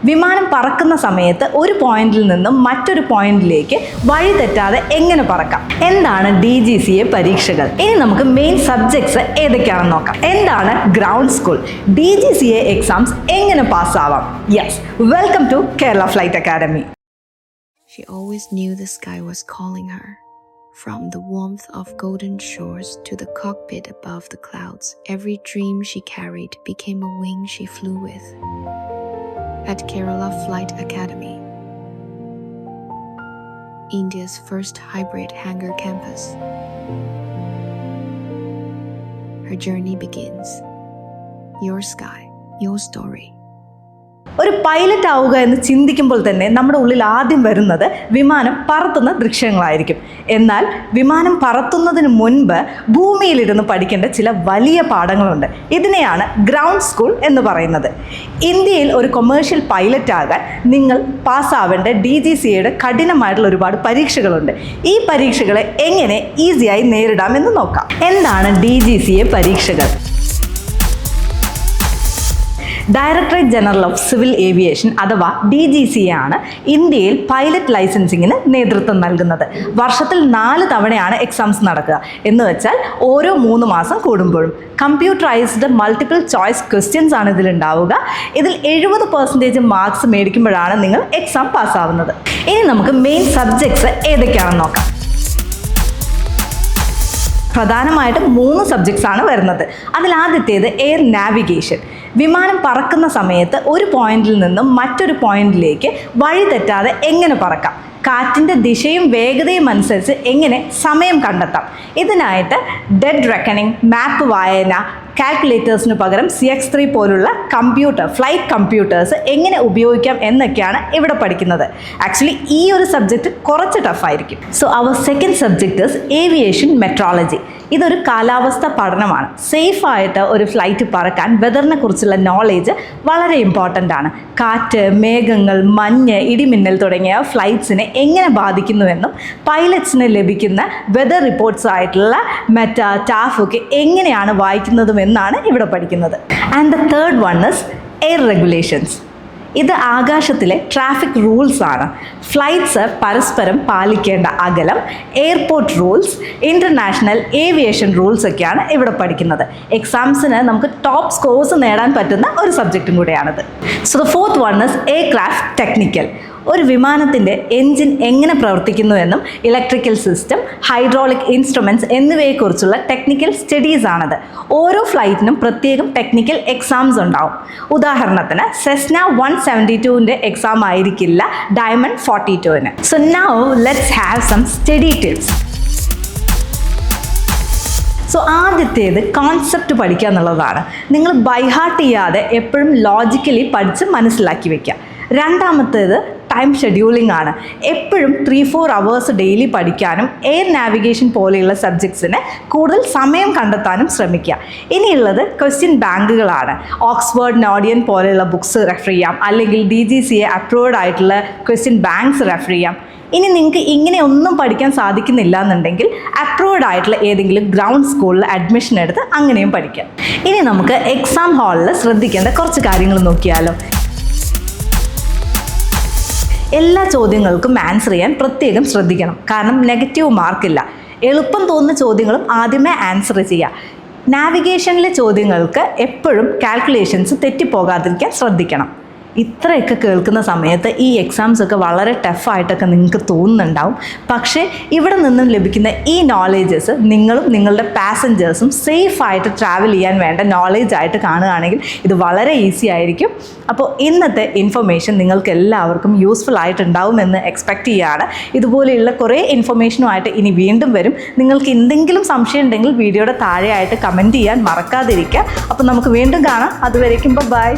വിമാനം പറക്കുന്ന സമയത്ത് ഒരു പോയിന്റിൽ നിന്നും മറ്റൊരു പോയിന്റിലേക്ക് വഴി തെറ്റാതെ എങ്ങനെ പറക്കാം? എന്താണ് DGCA പരീക്ഷകൾ? ഇനി നമുക്ക് മെയിൻ സബ്ജക്ട്സ് ഏതൊക്കെയാണെന്ന് നോക്കാം. എന്താണ് ഗ്രൗണ്ട് സ്കൂൾ? DGCA എക്സാംസ് എങ്ങനെ പാസ്സാവാം? Yes, welcome to Kerala flight academy. She always knew the sky was calling her. From the warmth of golden shores to the cockpit above the clouds, every dream she carried became a wing she flew with. At Kerala Flight Academy, India's first hybrid hangar campus, her journey begins. Your sky, your story. ഒരു pilot ആവുക എന്ന് ചിന്തിക്കുമ്പോൾ തന്നെ നമ്മുടെ ഉള്ളിൽ ആദ്യം വരുന്നത് വിമാനം പറത്തുന്ന ദൃശ്യങ്ങളായിരിക്കും. എന്നാൽ വിമാനം പറത്തുന്നതിന് മുൻപ് ഭൂമിയിലിരുന്ന് പഠിക്കേണ്ട ചില വലിയ പാഠങ്ങളുണ്ട്. ഇതിനെയാണ് ഗ്രൗണ്ട് സ്കൂൾ എന്ന് പറയുന്നത്. ഇന്ത്യയിൽ ഒരു കൊമേഴ്ഷ്യൽ പൈലറ്റ് ആകാൻ നിങ്ങൾ പാസ്സാവേണ്ട DGCAയുടെ കഠിനമായിട്ടുള്ള ഒരുപാട് പരീക്ഷകളുണ്ട്. ഈ പരീക്ഷകളെ എങ്ങനെ ഈസിയായി നേരിടാമെന്ന് നോക്കാം. എന്താണ് DGCA പരീക്ഷകൾ? Directorate general of civil aviation അഥവാ DGCA ആണ് ഇന്ത്യയിൽ പൈലറ്റ് ലൈസൻസിങ്ങിന് നേതൃത്വം നൽകുന്നത്. വർഷത്തിൽ 4 തവണയാണ് എക്സാംസ് നടക്കുക. എന്ന് വെച്ചാൽ ഓരോ 3 മാസം കൂടുമ്പോഴും. കമ്പ്യൂട്ടറൈസ്ഡ് മൾട്ടിപ്പിൾ ചോയ്സ് ക്വസ്റ്റ്യൻസ് ആണ് ഇതിലുണ്ടാവുക. ഇതിൽ 70% മാർക്സ് മേടിക്കുമ്പോഴാണ് നിങ്ങൾ എക്സാം പാസ്സാവുന്നത്. ഇനി നമുക്ക് മെയിൻ സബ്ജക്ട്സ് ഏതൊക്കെയാണെന്ന് നോക്കാം. പ്രധാനമായിട്ടും 3 സബ്ജക്ട്സ് ആണ് വരുന്നത്. അതിലാദ്യത്തേത് എയർ നാവിഗേഷൻ. വിമാനം പറക്കുന്ന സമയത്ത് ഒരു പോയിന്റിൽ നിന്നും മറ്റൊരു പോയിന്റിലേക്ക് വഴി തെറ്റാതെ എങ്ങനെ പറക്കാം? കാറ്റിൻ്റെ ദിശയും വേഗതയും അനുസരിച്ച് എങ്ങനെ സമയം കണ്ടെത്താം? ഇതിനായിട്ട് ഡെഡ് റെക്കണിംഗ്, മാപ്പ് വായന, കാൽക്കുലേറ്റേഴ്സിന് പകരം CX3 പോലുള്ള ഫ്ലൈറ്റ് കമ്പ്യൂട്ടേഴ്സ് എങ്ങനെ ഉപയോഗിക്കാം എന്നൊക്കെയാണ് ഇവിടെ പഠിക്കുന്നത്. ആക്ച്വലി ഈ ഒരു സബ്ജക്റ്റ് കുറച്ച് ടഫായിരിക്കും. So our second subject is aviation meteorology. ഇതൊരു കാലാവസ്ഥ പഠനമാണ്. സേഫായിട്ട് ഒരു ഫ്ലൈറ്റ് പറക്കാൻ വെതറിനെ കുറിച്ചുള്ള നോളേജ് വളരെ ഇമ്പോർട്ടൻ്റ് ആണ്. കാറ്റ്, മേഘങ്ങൾ, മഞ്ഞ്, ഇടിമിന്നൽ തുടങ്ങിയ ഫ്ലൈറ്റ്സിനെ എങ്ങനെ ബാധിക്കുന്നുവെന്നും പൈലറ്റ്സിന് ലഭിക്കുന്ന വെതർ റിപ്പോർട്ട്സ് ആയിട്ടുള്ള ടാഫൊക്കെ എങ്ങനെയാണ് വായിക്കുന്നതും എന്നാണ് ഇവിടെ പഠിക്കുന്നത്. And the third one is air regulations. ഇത് ആകാശത്തിലെ ട്രാഫിക് റൂൾസ് ആണ്. ഫ്ലൈറ്റ്സ് പരസ്പരം പാലിക്കേണ്ട അകലം, airport rules, international aviation rules ഒക്കെയാണ് ഇവിടെ പഠിക്കുന്നത്. എക്സാംസിന് നമുക്ക് ടോപ്പ് സ്കോർസ് നേടാൻ പറ്റുന്ന ഒരു സബ്ജക്റ്റും കൂടെയാണിത്. So the fourth one is aircraft technical. ഒരു വിമാനത്തിൻ്റെ എൻജിൻ എങ്ങനെ പ്രവർത്തിക്കുന്നു എന്നും ഇലക്ട്രിക്കൽ സിസ്റ്റം, ഹൈഡ്രോളിക് ഇൻസ്ട്രുമെൻറ്റ്സ് എന്നിവയെക്കുറിച്ചുള്ള ടെക്നിക്കൽ സ്റ്റഡീസ് ആണത്. ഓരോ ഫ്ലൈറ്റിനും പ്രത്യേകം ടെക്നിക്കൽ എക്സാംസ് ഉണ്ടാവും. ഉദാഹരണത്തിന് സെസ്ന 172ൻ്റെ എക്സാം ആയിരിക്കില്ല ഡയമണ്ട് 42ന്. So now let's have some study tips. So ആദ്യത്തേത് കോൺസെപ്റ്റ് പഠിക്കുക എന്നുള്ളതാണ്. നിങ്ങൾ ബൈഹാർട്ട് ചെയ്യാതെ എപ്പോഴും ലോജിക്കലി പഠിച്ച് മനസ്സിലാക്കി വയ്ക്കുക. രണ്ടാമത്തേത് ടൈം ഷെഡ്യൂളിംഗ് ആണ്. എപ്പോഴും 3-4 hours ഡെയിലി പഠിക്കാനും എയർ നാവിഗേഷൻ പോലെയുള്ള സബ്ജക്ട്സിന് കൂടുതൽ സമയം കണ്ടെത്താനും ശ്രമിക്കുക. ഇനിയുള്ളത് ക്വസ്റ്റ്യൻ ബാങ്കുകളാണ്. ഓക്സ്ഫോർഡ്, നോഡിയൻ പോലെയുള്ള ബുക്സ് റെഫർ ചെയ്യാം, അല്ലെങ്കിൽ DGCA അപ്രൂവ്ഡ് ആയിട്ടുള്ള ക്വസ്റ്റ്യൻ ബാങ്ക്സ് റെഫർ ചെയ്യാം. ഇനി നിങ്ങൾക്ക് ഇങ്ങനെ ഒന്നും പഠിക്കാൻ സാധിക്കുന്നില്ല എന്നുണ്ടെങ്കിൽ അപ്രൂവ്ഡ് ആയിട്ടുള്ള ഏതെങ്കിലും ഗ്രൗണ്ട് സ്കൂളിൽ അഡ്മിഷൻ എടുത്ത് അങ്ങനെയും പഠിക്കാം. ഇനി നമുക്ക് എക്സാം ഹാളിൽ ശ്രദ്ധിക്കേണ്ട കുറച്ച് കാര്യങ്ങൾ നോക്കിയാലോ. എല്ലാ ചോദ്യങ്ങൾക്കും ആൻസർ ചെയ്യാൻ പ്രത്യേകം ശ്രദ്ധിക്കണം. കാരണം നെഗറ്റീവ് മാർക്കില്ല. എളുപ്പം തോന്നുന്ന ചോദ്യങ്ങളും ആദ്യമേ ആൻസർ ചെയ്യുക. നാവിഗേഷനിലെ ചോദ്യങ്ങൾക്ക് എപ്പോഴും കാൽക്കുലേഷൻസ് തെറ്റിപ്പോകാതിരിക്കാൻ ശ്രദ്ധിക്കണം. ഇത്രയൊക്കെ കേൾക്കുന്ന സമയത്ത് ഈ എക്സാംസൊക്കെ വളരെ ടഫായിട്ടൊക്കെ നിങ്ങൾക്ക് തോന്നുന്നുണ്ടാവും. പക്ഷേ ഇവിടെ നിന്നും ലഭിക്കുന്ന ഈ നോളേജസ് നിങ്ങളും നിങ്ങളുടെ പാസഞ്ചേഴ്സും സേഫായിട്ട് ട്രാവൽ ചെയ്യാൻ വേണ്ട നോളേജായിട്ട് കാണുകയാണെങ്കിൽ ഇത് വളരെ ഈസി ആയിരിക്കും. അപ്പോൾ ഇന്നത്തെ ഇൻഫർമേഷൻ നിങ്ങൾക്ക് എല്ലാവർക്കും യൂസ്ഫുൾ ആയിട്ടുണ്ടാവുമെന്ന് എക്സ്പെക്റ്റ് ചെയ്യുകയാണ്. ഇതുപോലെയുള്ള കുറേ ഇൻഫർമേഷനുമായിട്ട് ഇനി വീണ്ടും വരും. നിങ്ങൾക്ക് എന്തെങ്കിലും സംശയം ഉണ്ടെങ്കിൽ വീഡിയോയുടെ താഴെയായിട്ട് കമൻറ്റ് ചെയ്യാൻ മറക്കാതിരിക്കുക. അപ്പോൾ നമുക്ക് വീണ്ടും കാണാം. അതുവരേക്കും ബൈ.